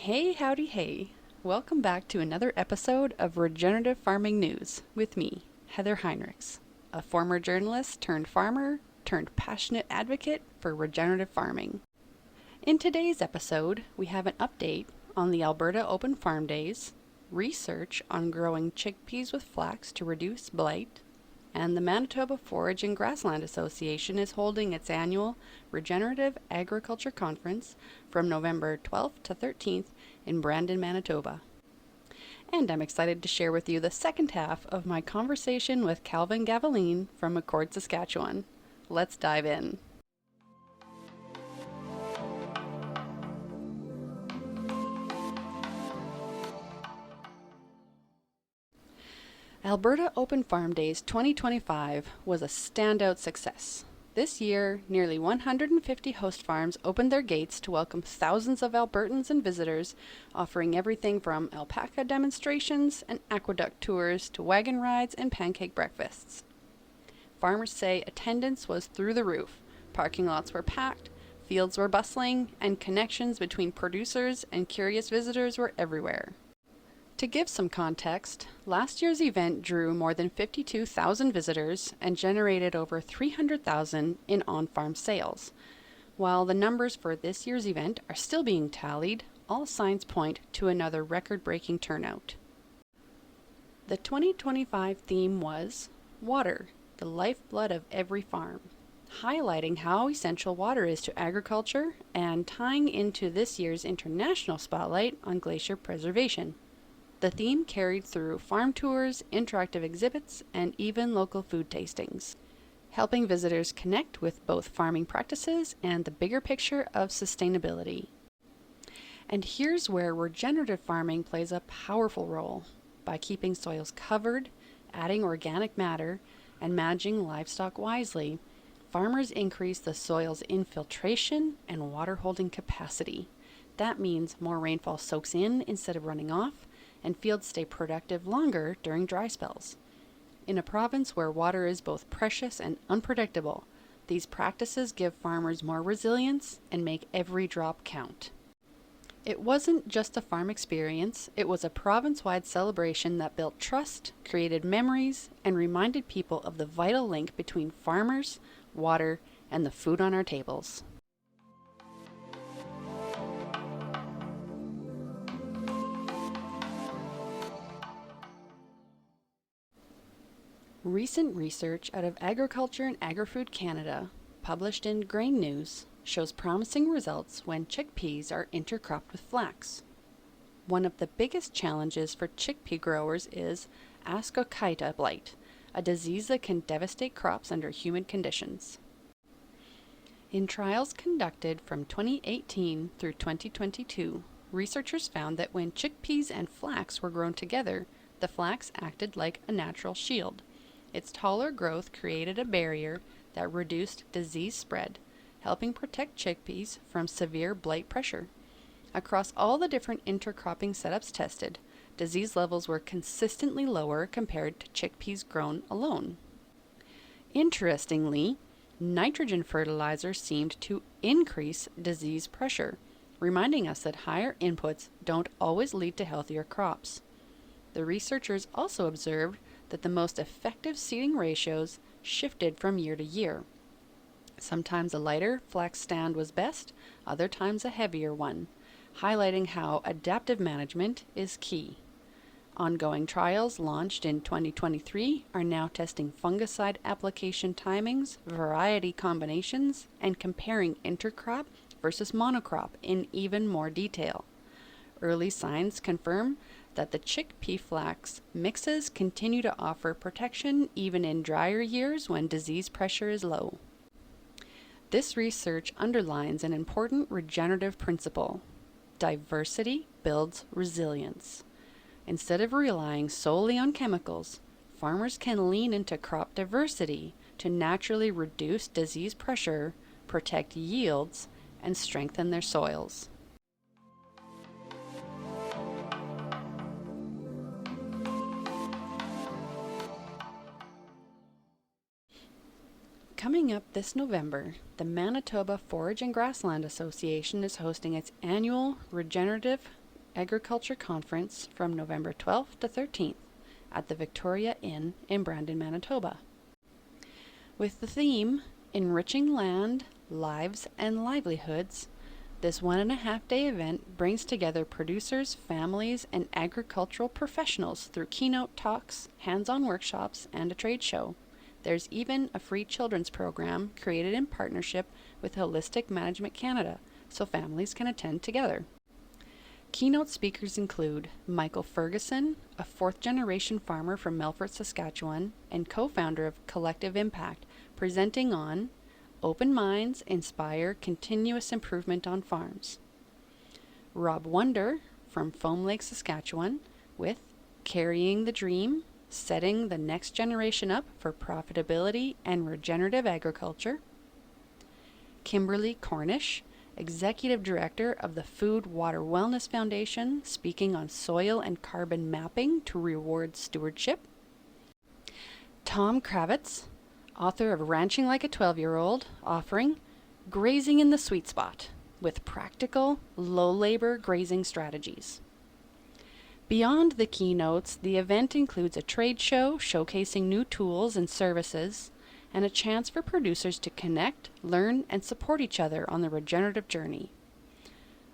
Hey, howdy, hey. Welcome back to another episode of Regenerative Farming News with me, Heather Heinrichs, a former journalist turned farmer turned passionate advocate for regenerative farming. In today's episode, we have an update on the Alberta Open Farm Days, research on growing chickpeas with flax to reduce blight, and the Manitoba Forage and Grassland Association is holding its annual Regenerative Agriculture Conference from November 12th to 13th in Brandon, Manitoba. And I'm excited to share with you the second half of my conversation with Calvin Gavelin from McCord, Saskatchewan. Let's dive in. Alberta Open Farm Days 2025 was a standout success. This year, nearly 150 host farms opened their gates to welcome thousands of Albertans and visitors, offering everything from alpaca demonstrations and aqueduct tours to wagon rides and pancake breakfasts. Farmers say attendance was through the roof. Parking lots were packed, fields were bustling, and connections between producers and curious visitors were everywhere. To give some context, last year's event drew more than 52,000 visitors and generated over $300,000 in on-farm sales. While the numbers for this year's event are still being tallied, all signs point to another record-breaking turnout. The 2025 theme was Water, the lifeblood of every farm, highlighting how essential water is to agriculture and tying into this year's international spotlight on glacier preservation. The theme carried through farm tours, interactive exhibits, and even local food tastings, helping visitors connect with both farming practices and the bigger picture of sustainability. And here's where regenerative farming plays a powerful role. By keeping soils covered, adding organic matter, and managing livestock wisely, farmers increase the soil's infiltration and water holding capacity. That means more rainfall soaks in instead of running off, and fields stay productive longer during dry spells. In a province where water is both precious and unpredictable, these practices give farmers more resilience and make every drop count. It wasn't just a farm experience, it was a province-wide celebration that built trust, created memories, and reminded people of the vital link between farmers, water, and the food on our tables. Recent research out of Agriculture and Agri-Food Canada, published in Grain News, shows promising results when chickpeas are intercropped with flax. One of the biggest challenges for chickpea growers is Ascochyta blight, a disease that can devastate crops under humid conditions. In trials conducted from 2018 through 2022, researchers found that when chickpeas and flax were grown together, the flax acted like a natural shield. Its taller growth created a barrier that reduced disease spread, helping protect chickpeas from severe blight pressure. Across all the different intercropping setups tested, disease levels were consistently lower compared to chickpeas grown alone. Interestingly, nitrogen fertilizer seemed to increase disease pressure, reminding us that higher inputs don't always lead to healthier crops. The researchers also observed that the most effective seeding ratios shifted from year to year. Sometimes a lighter flax stand was best, other times a heavier one, highlighting how adaptive management is key. Ongoing trials launched in 2023 are now testing fungicide application timings, variety combinations, and comparing intercrop versus monocrop in even more detail. Early signs confirm that the chickpea flax mixes continue to offer protection even in drier years when disease pressure is low. This research underlines an important regenerative principle. Diversity builds resilience. Instead of relying solely on chemicals, farmers can lean into crop diversity to naturally reduce disease pressure, protect yields, and strengthen their soils. Coming up this November, the Manitoba Forage and Grassland Association is hosting its annual Regenerative Agriculture Conference from November 12th to 13th at the Victoria Inn in Brandon, Manitoba. With the theme, Enriching Land, Lives and Livelihoods, this 1.5-day event brings together producers, families, and agricultural professionals through keynote talks, hands-on workshops, and a trade show. There's even a free children's program created in partnership with Holistic Management Canada, so families can attend together. Keynote speakers include Michael Ferguson, a fourth-generation farmer from Melfort, Saskatchewan, and co-founder of Collective Impact, presenting on Open Minds Inspire Continuous Improvement on Farms. Rob Wonder from Foam Lake, Saskatchewan, with Carrying the Dream, Setting the Next Generation Up for Profitability and Regenerative Agriculture. Kimberly Cornish, Executive Director of the Food Water Wellness Foundation, speaking on soil and carbon mapping to reward stewardship. Tom Kravitz, author of Ranching Like a 12-Year-Old, offering Grazing in the Sweet Spot with practical, low-labor grazing strategies. Beyond the keynotes, the event includes a trade show showcasing new tools and services, and a chance for producers to connect, learn, and support each other on the regenerative journey.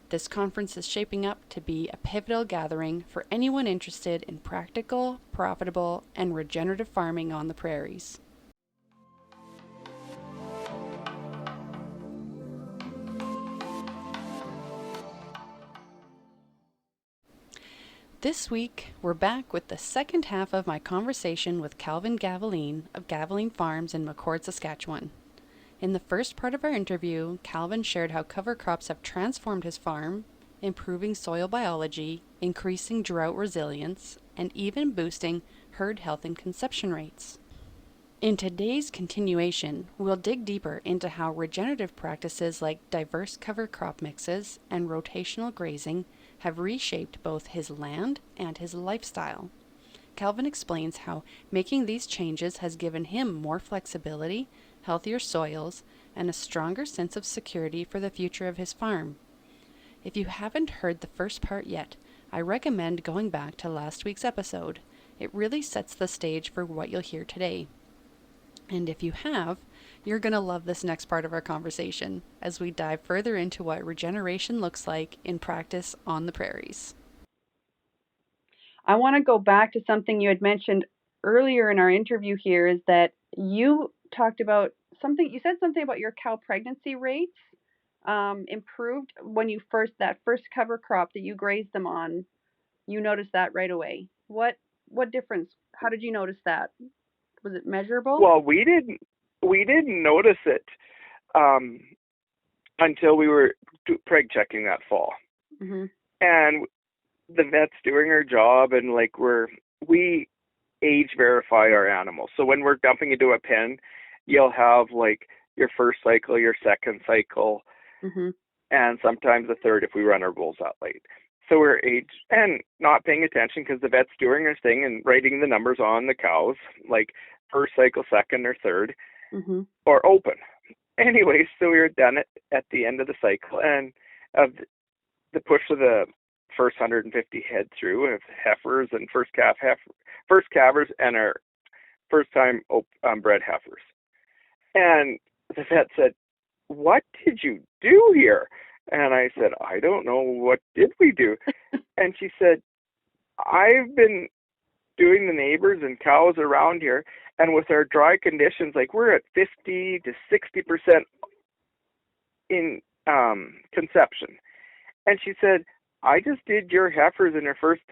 This conference is shaping up to be a pivotal gathering for anyone interested in practical, profitable, and regenerative farming on the prairies. This week, we're back with the second half of my conversation with Calvin Gavelin of Gavelin Farms in McCord, Saskatchewan. In the first part of our interview, Calvin shared how cover crops have transformed his farm, improving soil biology, increasing drought resilience, and even boosting herd health and conception rates. In today's continuation, we'll dig deeper into how regenerative practices like diverse cover crop mixes and rotational grazing have reshaped both his land and his lifestyle. Calvin explains how making these changes has given him more flexibility, healthier soils, and a stronger sense of security for the future of his farm. If you haven't heard the first part yet, I recommend going back to last week's episode. It really sets the stage for what you'll hear today. And if you have, you're going to love this next part of our conversation as we dive further into what regeneration looks like in practice on the prairies. I want to go back to something you had mentioned earlier in our interview here, is that you talked about something, you said something about your cow pregnancy rates improved when you first cover crop that you grazed them on. You noticed that right away. What difference? How did you notice that? Was it measurable? Well, we didn't notice it until we were preg checking that fall. Mm-hmm. And the vet's doing her job, and we age verify our animals. So when we're dumping into a pen, you'll have your first cycle, your second cycle, mm-hmm. and sometimes a third if we run our bulls that late. So we're aged and not paying attention because the vet's doing her thing and writing the numbers on the cows, like first cycle, second or third, mm-hmm. or open. Anyway, so we were done at the end of the cycle, and of the push of the first 150 head through of heifers and first calvers and our first time bred heifers. And the vet said, "What did you do here?" And I said, "I don't know. What did we do?" And she said, "I've been doing the neighbors and cows around here, and with our dry conditions, we're at 50 to 60% in conception." And she said, "I just did your heifers in her first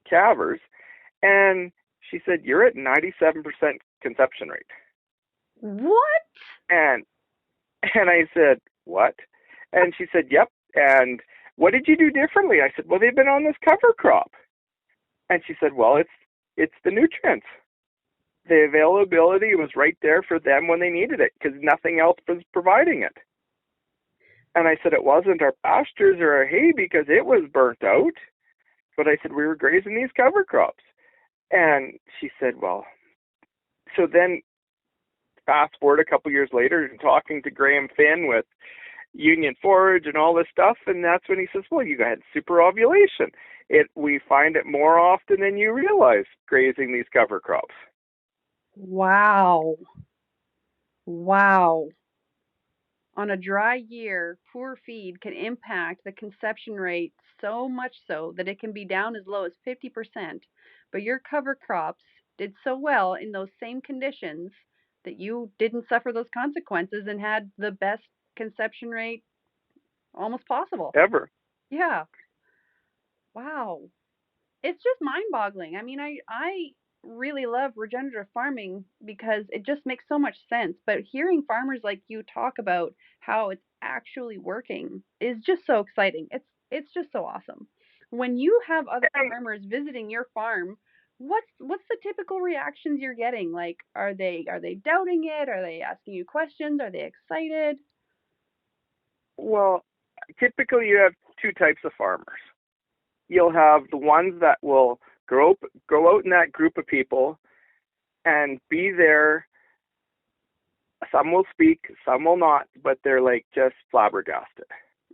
calvers, and she said, you're at 97% conception rate." What? And I said, "What?" And she said, "Yep. And what did you do differently?" I said, "Well, they've been on this cover crop." And she said, "Well, it's the nutrients. The availability was right there for them when they needed it because nothing else was providing it." And I said, "It wasn't our pastures or our hay because it was burnt out. But I said, we were grazing these cover crops." And she said, "Well," so then fast forward a couple years later, talking to Graham Finn with, union forage and all this stuff. And that's when he says, well, you had super ovulation. We find it more often than you realize grazing these cover crops. Wow. Wow. On a dry year, poor feed can impact the conception rate so much so that it can be down as low as 50%. But your cover crops did so well in those same conditions that you didn't suffer those consequences and had the best conception rate almost possible. Ever. Yeah. Wow. It's just mind-boggling. I mean, I really love regenerative farming because it just makes so much sense. But hearing farmers like you talk about how it's actually working is just so exciting. It's just so awesome. When you have other farmers visiting your farm, what's the typical reactions you're getting? Like, are they doubting it? Are they asking you questions? Are they excited? Well, typically you have two types of farmers. You'll have the ones that will go out in that group of people and be there. Some will speak, some will not, but they're like just flabbergasted.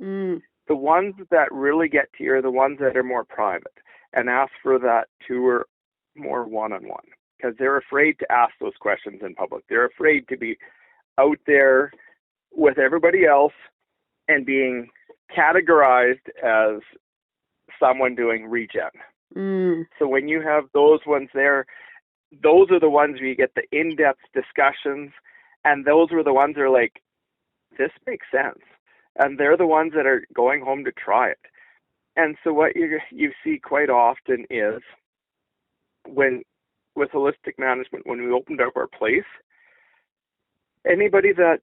Mm. The ones that really get to you are the ones that are more private and ask for that tour more one-on-one because they're afraid to ask those questions in public. They're afraid to be out there with everybody else and being categorized as someone doing regen. Mm. So when you have those ones there, those are the ones where you get the in-depth discussions, and those are the ones that are like, this makes sense. And they're the ones that are going home to try it. And so what you see quite often is with holistic management, when we opened up our place, anybody that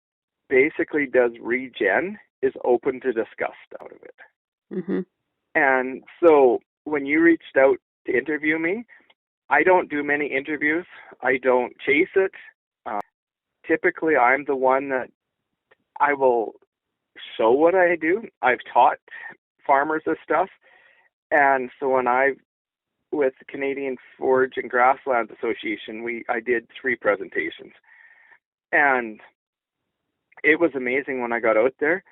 basically does regen is open to discuss out of it. Mm-hmm. And so when you reached out to interview me, I don't do many interviews. I don't chase it. Typically, I'm the one that I will show what I do. I've taught farmers this stuff. And so with the Canadian Forage and Grasslands Association, I did 3 presentations. And it was amazing when I got out there.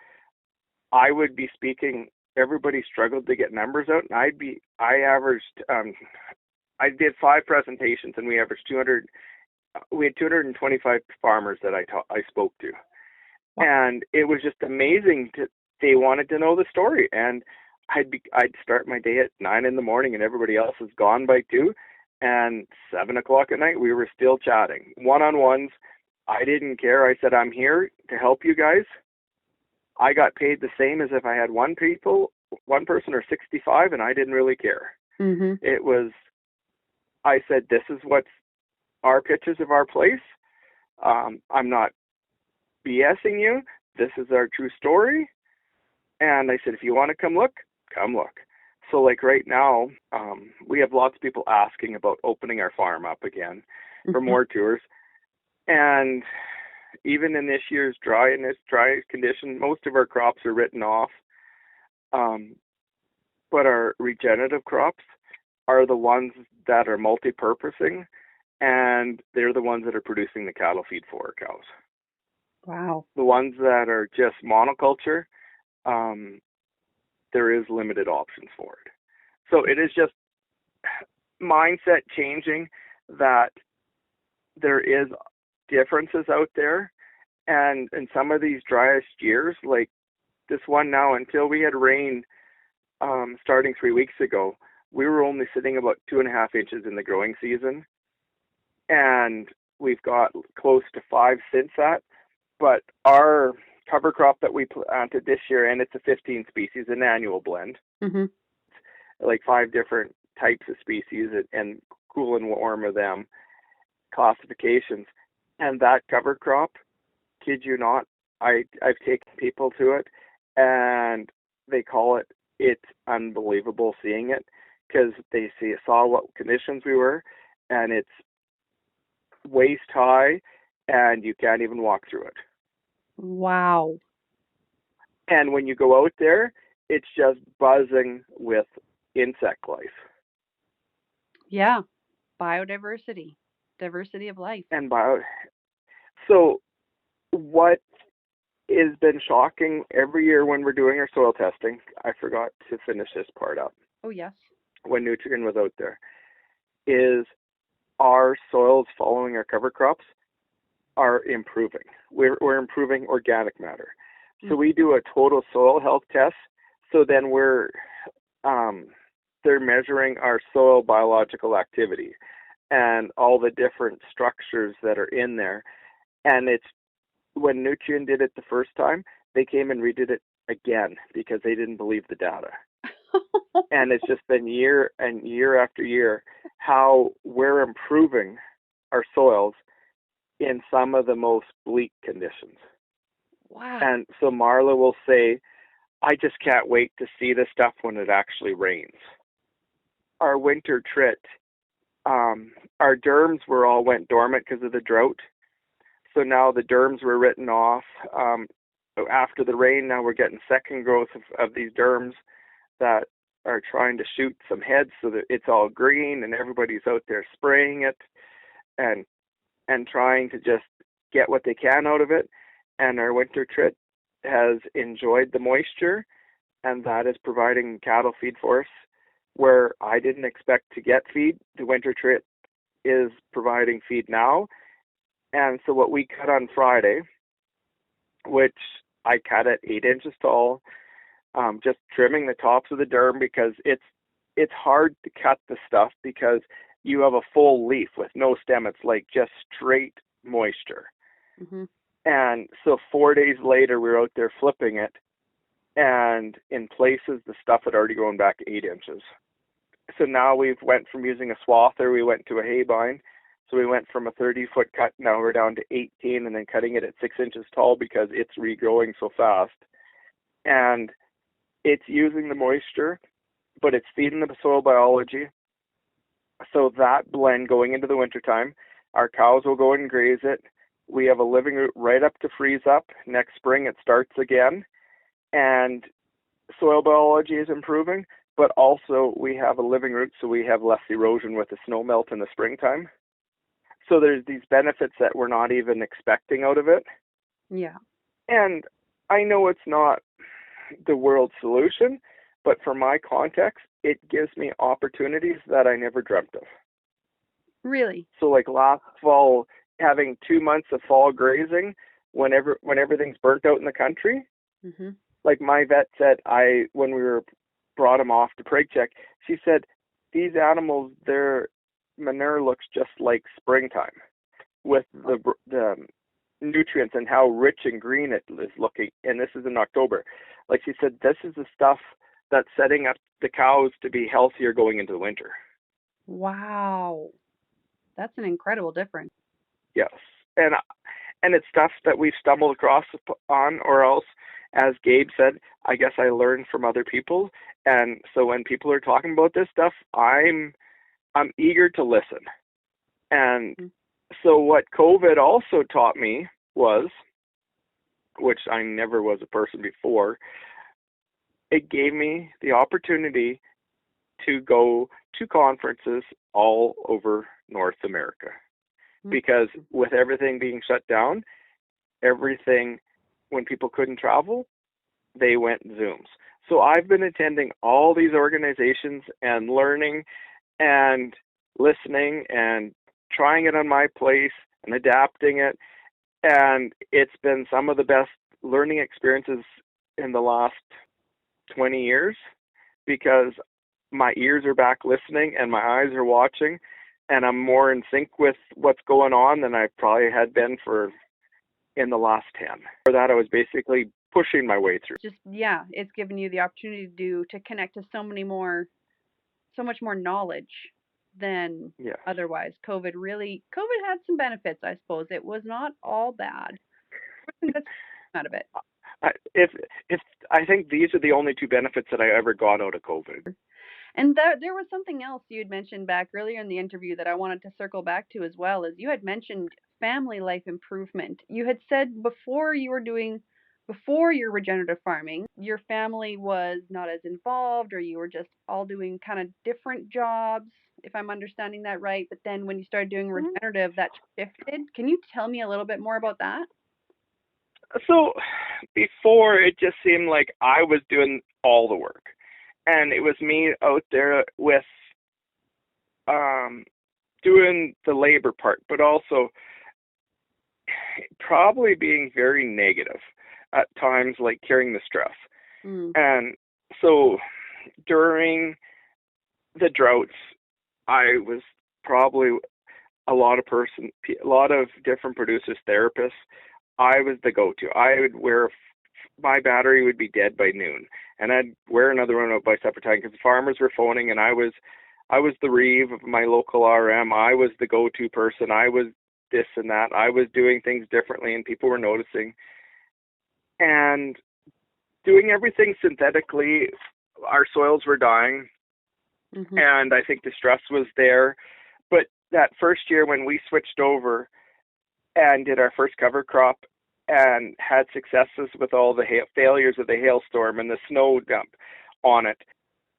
I would be speaking, everybody struggled to get numbers out, and I did 5 presentations, and we averaged 200. We had 225 farmers that I spoke to. Wow. And it was just amazing. They wanted to know the story, and I'd start my day at 9 in the morning, and everybody else is gone by 2, and 7 o'clock at night we were still chatting, one-on-ones. I didn't care. I said, I'm here to help you guys. I got paid the same as if I had one person or 65, and I didn't really care. Mm-hmm. I said, this is what's our pictures of our place. I'm not BSing you. This is our true story. And I said, if you want to come look, come look. So like right now, we have lots of people asking about opening our farm up again for more tours. And even in this year's dry condition, most of our crops are written off. But our regenerative crops are the ones that are multi-purposing, and they're the ones that are producing the cattle feed for our cows. Wow. The ones that are just monoculture, there is limited options for it. So it is just mindset changing that there is differences out there. And in some of these driest years, like this one now, until we had rain starting 3 weeks ago, we were only sitting about 2.5 inches in the growing season. And we've got close to 5 since that. But our cover crop that we planted this year, and it's a 15 species, an annual blend, like 5 different types of species and cool and warm of them classifications. And that cover crop, kid you not, I've taken people to it, and they call it, it's unbelievable seeing it, because they saw what conditions we were, and it's waist high, and you can't even walk through it. Wow. And when you go out there, it's just buzzing with insect life. Yeah. Biodiversity. Diversity of life. So what has been shocking every year when we're doing our soil testing. I forgot to finish this part up. Oh, yes. When Nutrien was out there, is our soils following our cover crops are improving. We're improving organic matter. So we do a total soil health test. So then they're measuring our soil biological activity and all the different structures that are in there. And it's when Nutrien did it the first time, they came and redid it again because they didn't believe the data. And it's just been year and year after year how we're improving our soils in some of the most bleak conditions. Wow. And so Marla will say, I just can't wait to see the stuff when it actually rains. Our winter trit, our derms went dormant because of the drought. So now the derms were written off. After the rain, now we're getting second growth of these derms that are trying to shoot some heads so that it's all green, and everybody's out there spraying it and trying to just get what they can out of it. And our winter trit has enjoyed the moisture, and that is providing cattle feed for us where I didn't expect to get feed. The winter trit is providing feed now. And so what we cut on Friday, which I cut at 8 inches tall, just trimming the tops of the derm because it's hard to cut the stuff because you have a full leaf with no stem. It's like just straight moisture. Mm-hmm. And so 4 days later, we were out there flipping it, and in places, the stuff had already grown back 8 inches. So now we've went from using a swather, we went to a hay bind. So we went from a 30-foot cut, now we're down to 18, and then cutting it at 6 inches tall because it's regrowing so fast. And it's using the moisture, but it's feeding the soil biology. So that blend going into the wintertime, our cows will go and graze it. We have a living root right up to freeze up. Next spring it starts again. And soil biology is improving, but also we have a living root, so we have less erosion with the snow melt in the springtime. So there's these benefits that we're not even expecting out of it. Yeah. And I know it's not the world solution, but for my context, it gives me opportunities that I never dreamt of. Really? So like last fall, having 2 months of fall grazing when everything's burnt out in the country, Mm-hmm. like my vet said, when we brought them off to prig check, she said, these animals, their manure looks just like springtime with the nutrients and how rich and green it is looking. And this is in October. Like she said, this is the stuff that's setting up the cows to be healthier going into the winter. Wow. That's an incredible difference. Yes. And it's stuff that we've stumbled across on, or else, as Gabe said, I guess I learned from other people. And so when people are talking about this stuff, I'm eager to listen. And so what COVID also taught me was, which I never was a person before, it gave me the opportunity to go to conferences all over North America. Because with everything being shut down, when people couldn't travel, they went Zooms. So I've been attending all these organizations and learning and listening and trying it on my place and adapting it. And it's been some of the best learning experiences in the last 20 years because my ears are back listening and my eyes are watching, and I'm more in sync with what's going on than I probably had been in the last 10. For that, I was basically pushing my way through. It's given you the opportunity to connect to so much more knowledge than otherwise. COVID had some benefits, I suppose. It was not all bad. That's out of it. If I think these are the only two benefits that I ever got out of COVID. And there was something else you had mentioned back earlier in the interview that I wanted to circle back to as well, is you had mentioned family life improvement. You had said before your regenerative farming, your family was not as involved, or you were just all doing kind of different jobs, if I'm understanding that right. But then when you started doing regenerative, that shifted. Can you tell me a little bit more about that? So before it just seemed like I was doing all the work, and it was me out there with doing the labor part, but also probably being very negative at times, like carrying the stress. Mm. And so during the droughts, I was probably a lot of different producers, therapists. I was the go-to. I would wear my battery would be dead by noon, and I'd wear another one out by supper time because the farmers were phoning, and I was the reeve of my local RM. I was the go-to person. I was this and that. I was doing things differently, and people were noticing. And doing everything synthetically, our soils were dying, and I think the stress was there. But that first year when we switched over and did our first cover crop and had successes with all the failures of the hailstorm and the snow dump on it,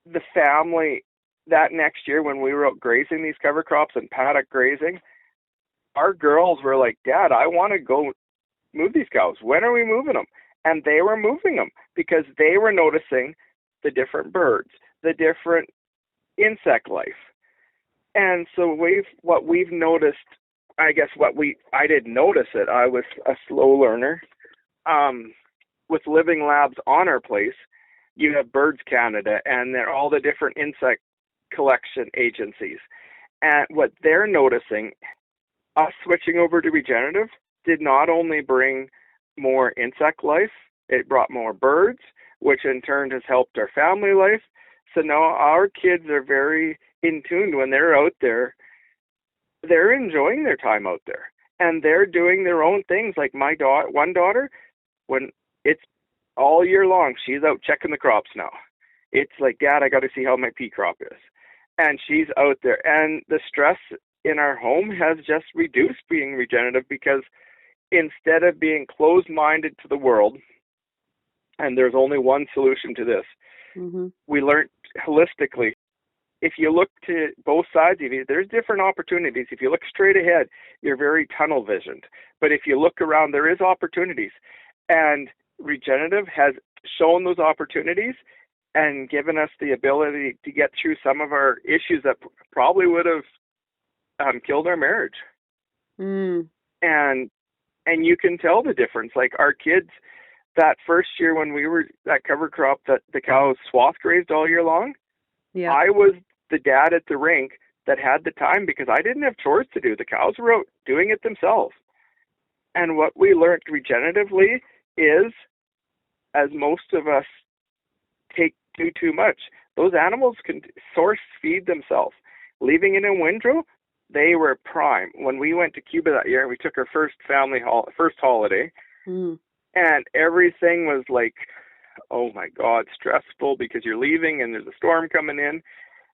the family, that next year when we were out grazing these cover crops and paddock grazing, our girls were like, Dad, I want to go move these cows. When are we moving them? And they were moving them because they were noticing the different birds, the different insect life. And so what we've noticed, I guess I didn't notice it. I was a slow learner. With living labs on our place, you have Birds Canada and they're all the different insect collection agencies. And what they're noticing, us switching over to regenerative did not only bring more insect life, it brought more birds, which in turn has helped our family life. So now our kids are very in tune when they're out there. They're enjoying their time out there, and they're doing their own things. Like my one daughter, when it's all year long, she's out checking the crops now. It's like, Dad, I got to see how my pea crop is. And she's out there. And the stress in our home has just reduced being regenerative because instead of being closed-minded to the world, and there's only one solution to this, we learned holistically. If you look to both sides of you, there's different opportunities. If you look straight ahead, you're very tunnel visioned. But if you look around, there is opportunities. And regenerative has shown those opportunities and given us the ability to get through some of our issues that probably would have killed our marriage. And you can tell the difference. Like our kids, that first year when we were that cover crop that the cows swath grazed all year long, I was the dad at the rink that had the time because I didn't have chores to do. The cows were out doing it themselves. And what we learned regeneratively is, as most of us do too much, those animals can source feed themselves. Leaving it in windrow, they were prime. When we went to Cuba that year, we took our first first holiday, and everything was like, oh my God, stressful because you're leaving and there's a storm coming in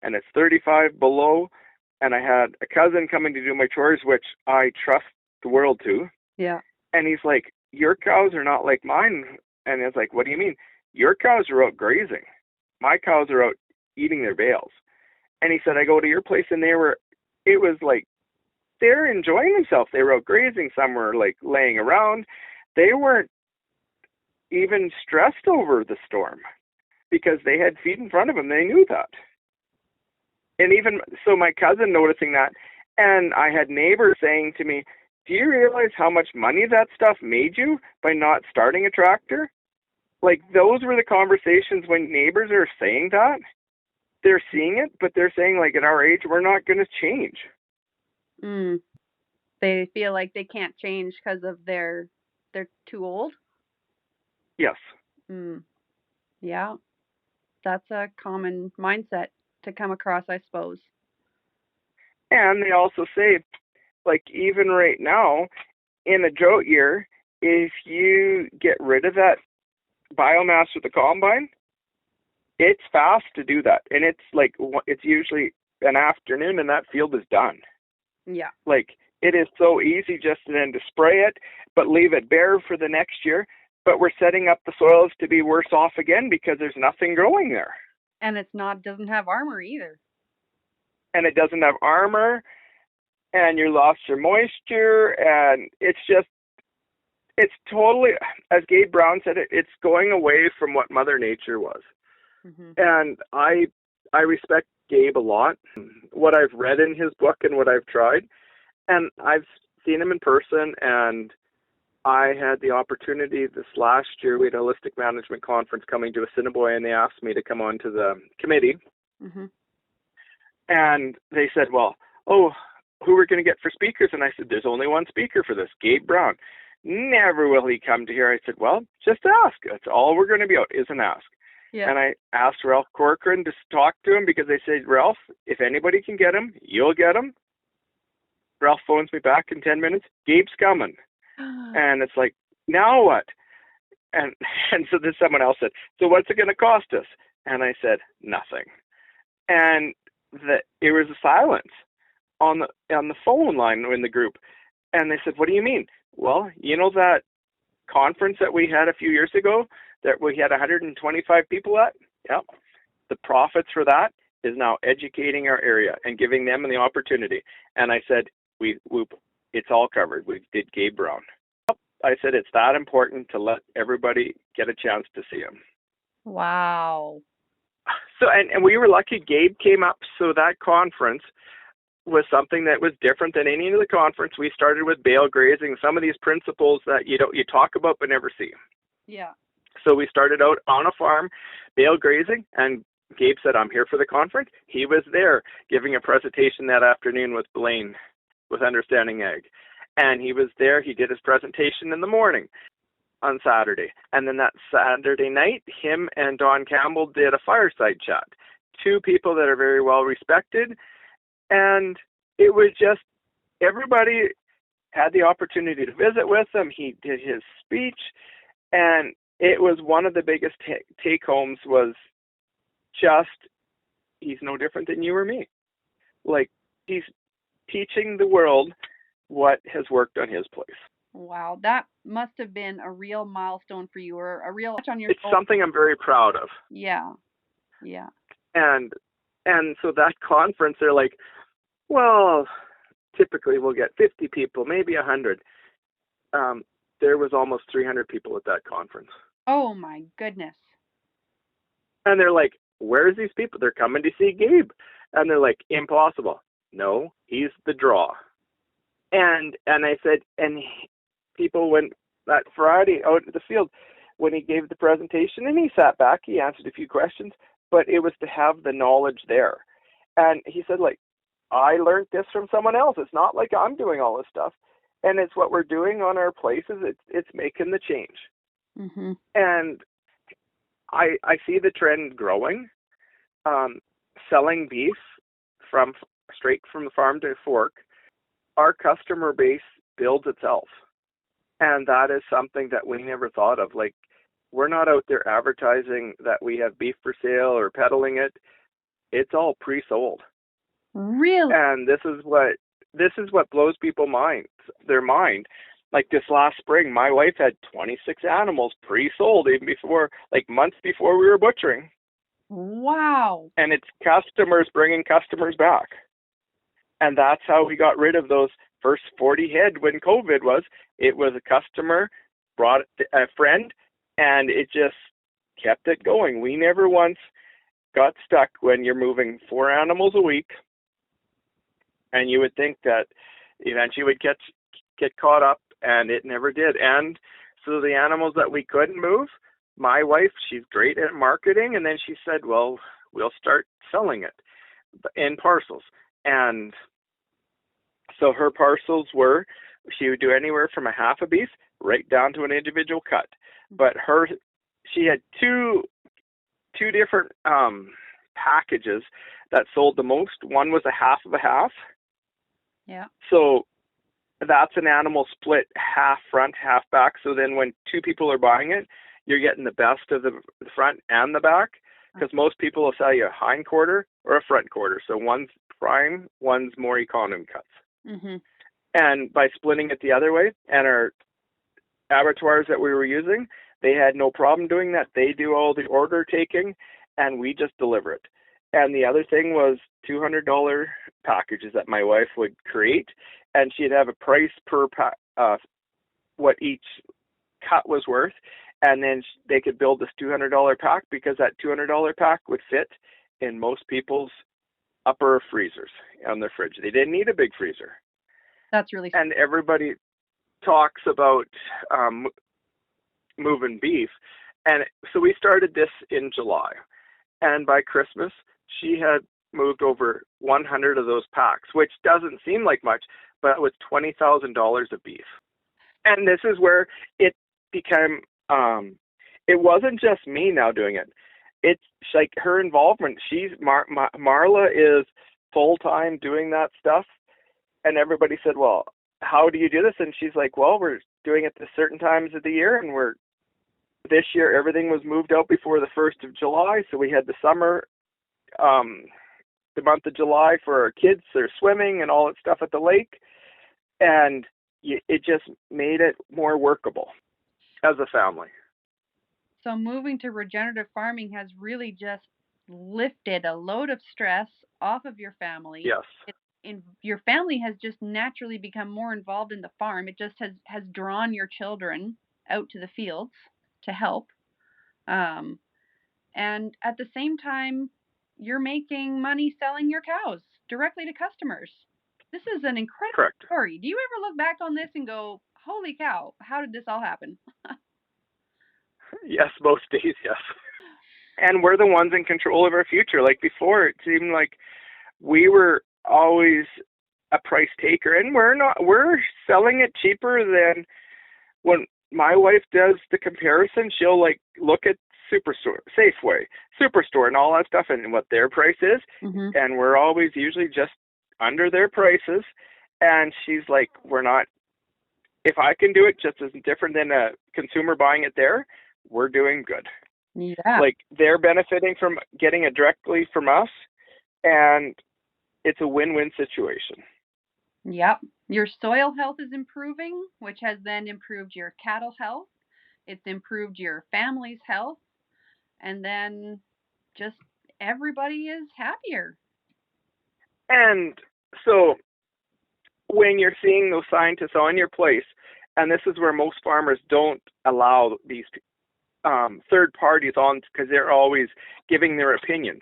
and it's 35 below. And I had a cousin coming to do my chores, which I trust the world to. Yeah. And he's like, your cows are not like mine. And it's like, what do you mean? Your cows are out grazing. My cows are out eating their bales. And he said, I go to your place and it was like, they're enjoying themselves. They were out grazing. Some were like laying around. They weren't even stressed over the storm because they had feed in front of them. They knew that. And even so, my cousin noticing that, and I had neighbors saying to me, do you realize how much money that stuff made you by not starting a tractor? Like, those were the conversations when neighbors are saying that. They're seeing it, but they're saying, like, at our age, we're not going to change. They feel like they can't change because of they're too old? Yes. Yeah. That's a common mindset to come across, I suppose. And they also say, like, even right now, in a drought year, if you get rid of that biomass with the combine, it's fast to do that. And it's like, it's usually an afternoon and that field is done. Yeah. Like, it is so easy just then to spray it, but leave it bare for the next year. But we're setting up the soils to be worse off again because there's nothing growing there. And doesn't have armor either. And it doesn't have armor, and you lost your moisture, and it's just, It's totally, as Gabe Brown said, it's going away from what Mother Nature was. Mm-hmm. And I respect Gabe a lot, what I've read in his book and what I've tried. And I've seen him in person, and I had the opportunity this last year. We had a holistic management conference coming to Assiniboia, and they asked me to come on to the committee. Mm-hmm. And they said, well, oh, who we're going to get for speakers? And I said, there's only one speaker for this, Gabe Brown. Never will he come to here. I said, well, just ask. That's all we're going to be out is an ask. Yeah. And I asked Ralph Corcoran to talk to him because they said, Ralph, if anybody can get him, you'll get him. Ralph phones me back in 10 minutes. Gabe's coming. And it's like, now what? And so then someone else said, so what's it going to cost us? And I said, nothing. And it was a silence on the phone line in the group. And they said, what do you mean? Well, you know that conference that we had a few years ago that we had 125 people at? Yep. The profits for that is now educating our area and giving them the opportunity. And I said, it's all covered. We did Gabe Brown. I said, it's that important to let everybody get a chance to see him. Wow. So, and we were lucky Gabe came up. So that conference was something that was different than any other conference. We started with bale grazing, some of these principles that you talk about but never see. Yeah. So we started out on a farm, bale grazing, and Gabe said, I'm here for the conference. He was there giving a presentation that afternoon with Blaine with Understanding Ag. And he was there. He did his presentation in the morning on Saturday. And then that Saturday night, him and Don Campbell did a fireside chat. Two people that are very well respected. And it was just, everybody had the opportunity to visit with him. He did his speech. And it was one of the biggest take-homes was just, he's no different than you or me. Like, he's teaching the world what has worked on his place. Wow, that must have been a real milestone for you, or a real touch on your It's something I'm very proud of. Yeah. Yeah. And so that conference, they're like, well, typically we'll get 50 people, maybe 100. There was almost 300 people at that conference. Oh my goodness. And they're like, where's these people? They're coming to see Gabe. And they're like, impossible. No, he's the draw. And I said, and people went that Friday out in the field when he gave the presentation, and he sat back, he answered a few questions, but it was to have the knowledge there. And he said, like, I learned this from someone else. It's not like I'm doing all this stuff. And it's what we're doing on our places. It's making the change. Mm-hmm. And I see the trend growing. Selling beef from straight from the farm to fork, our customer base builds itself. And that is something that we never thought of. Like, we're not out there advertising that we have beef for sale or peddling it. It's all pre-sold. Really? And this is what blows their mind. Like this last spring, my wife had 26 animals pre-sold even before, like months before we were butchering. Wow. And it's customers bringing customers back. And that's how we got rid of those first 40 head when COVID was. It was a customer, brought a friend, and it just kept it going. We never once got stuck when you're moving 4 animals a week. And you would think that eventually we'd get caught up, and it never did. And so the animals that we couldn't move, my wife, she's great at marketing, and then she said, well, we'll start selling it in parcels. And so her parcels were, she would do anywhere from a half a beef right down to an individual cut. But she had two different packages that sold the most. One was a half of a half. Yeah. So that's an animal split half front, half back. So then when 2 people are buying it, you're getting the best of the front and the back, because most people will sell you a hind quarter or a front quarter. So one's prime, one's more economy cuts. Mm-hmm. And by splitting it the other way, and our abattoirs that we were using, they had no problem doing that. They do all the order taking, and we just deliver it. And the other thing was $200 packages that my wife would create, and she'd have a price per what each cut was worth, and then they could build this $200 pack because that $200 pack would fit in most people's upper freezers on their fridge. They didn't need a big freezer. That's really and everybody talks about moving beef. And so we started this in July. And by Christmas, she had moved over 100 of those packs, which doesn't seem like much, but it was $20,000 of beef. And this is where it became, it wasn't just me now doing it. It's like her involvement. Marla is full-time doing that stuff. And everybody said, well, how do you do this? And she's like, well, we're doing it at certain times of the year, and this year everything was moved out before the 1st of July, so we had the summer, the month of July for our kids, their swimming and all that stuff at the lake, and it just made it more workable as a family. So moving to regenerative farming has really just lifted a load of stress off of your family. Yes. Your family has just naturally become more involved in the farm. It just has drawn your children out to the fields to help. And at the same time, you're making money selling your cows directly to customers. This is an incredible story. Do you ever look back on this and go, holy cow, how did this all happen? Yes, most days, yes. And we're the ones in control of our future. Like before, it seemed like we were always a price taker, and we're selling it cheaper than when my wife does the comparison. She'll like look at Superstore, Safeway, Superstore, and all that stuff, and what their price is. Mm-hmm. And we're always usually just under their prices. And she's like, we're not, if I can do it just as different than a consumer buying it there, we're doing good. Yeah. Like they're benefiting from getting it directly from us, and it's a win-win situation. Yep. Your soil health is improving, which has then improved your cattle health. It's improved your family's health. And then just everybody is happier. And so when you're seeing those scientists on your place, and this is where most farmers don't allow these third parties on because they're always giving their opinions.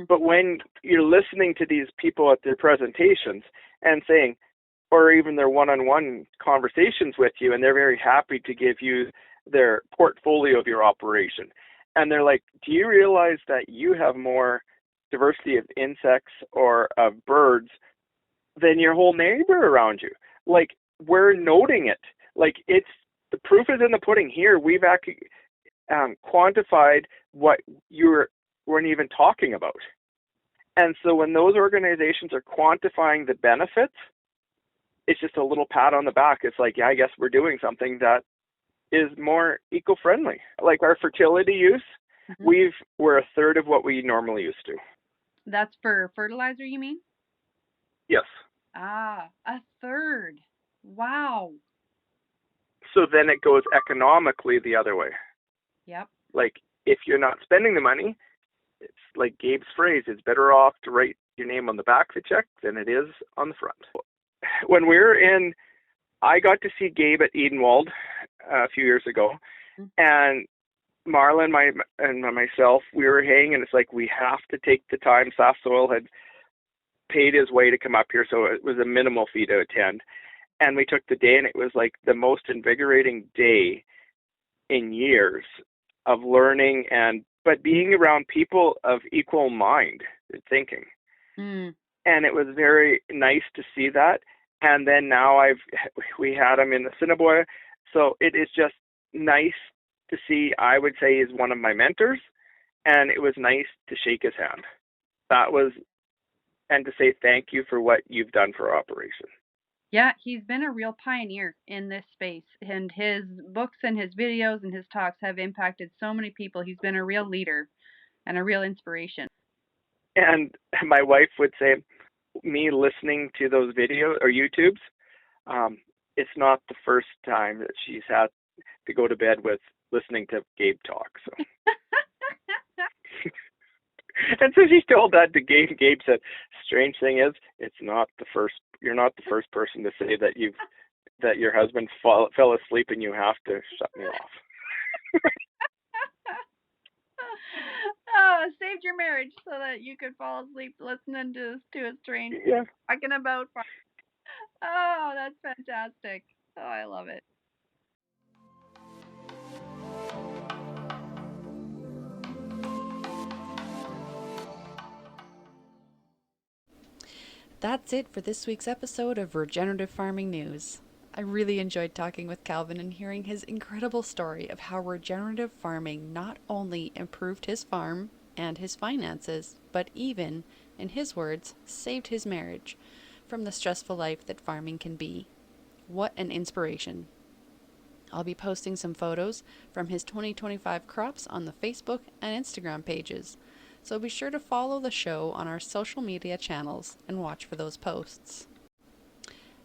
But when you're listening to these people at their presentations and saying, or even their one-on-one conversations with you, and they're very happy to give you their portfolio of your operation. And they're like, do you realize that you have more diversity of insects or of birds than your whole neighbor around you? Like, we're noting it. Like, it's, the proof is in the pudding here. We've actually quantified what you weren't even talking about. And so when those organizations are quantifying the benefits, it's just a little pat on the back. It's like, yeah, I guess we're doing something that is more eco-friendly. Like our fertility use, we're a third of what we normally used to. That's for fertilizer, you mean? Yes. Ah, a third. Wow. So then it goes economically the other way. Yep. Like if you're not spending the money, it's like Gabe's phrase, it's better off to write your name on the back of the check than it is on the front. When I got to see Gabe at Edenwald a few years ago, and Marla and myself, we were hanging, and it's like, we have to take the time. Soft Soil had paid his way to come up here, so it was a minimal fee to attend. And we took the day, and it was like the most invigorating day in years of learning, but being around people of equal mind and thinking. And it was very nice to see that. And then now we had him in the Assiniboia. So it is just nice to see. I would say he's one of my mentors, and it was nice to shake his hand. And to say thank you for what you've done for our operation. Yeah, he's been a real pioneer in this space, and his books and his videos and his talks have impacted so many people. He's been a real leader and a real inspiration. And my wife would say, me listening to those videos or YouTubes, it's not the first time that she's had to go to bed with listening to Gabe talk. So. And so she told that to Gabe. Gabe said, strange thing is, you're not the first person to say that you've that your husband fell asleep and you have to shut me off. Oh, saved your marriage so that you could fall asleep listening to a stranger talking about farm. Oh, that's fantastic. Oh, I love it. That's it for this week's episode of Regenerative Farming News. I really enjoyed talking with Calvin and hearing his incredible story of how regenerative farming not only improved his farm and his finances, but even, in his words, saved his marriage from the stressful life that farming can be. What an inspiration. I'll be posting some photos from his 2025 crops on the Facebook and Instagram pages, so be sure to follow the show on our social media channels and watch for those posts.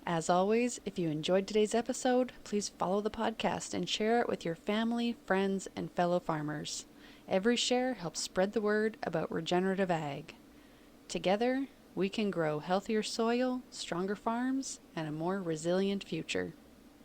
As always, if you enjoyed today's episode, please follow the podcast and share it with your family, friends, and fellow farmers. Every share helps spread the word about regenerative ag. Together, we can grow healthier soil, stronger farms, and a more resilient future.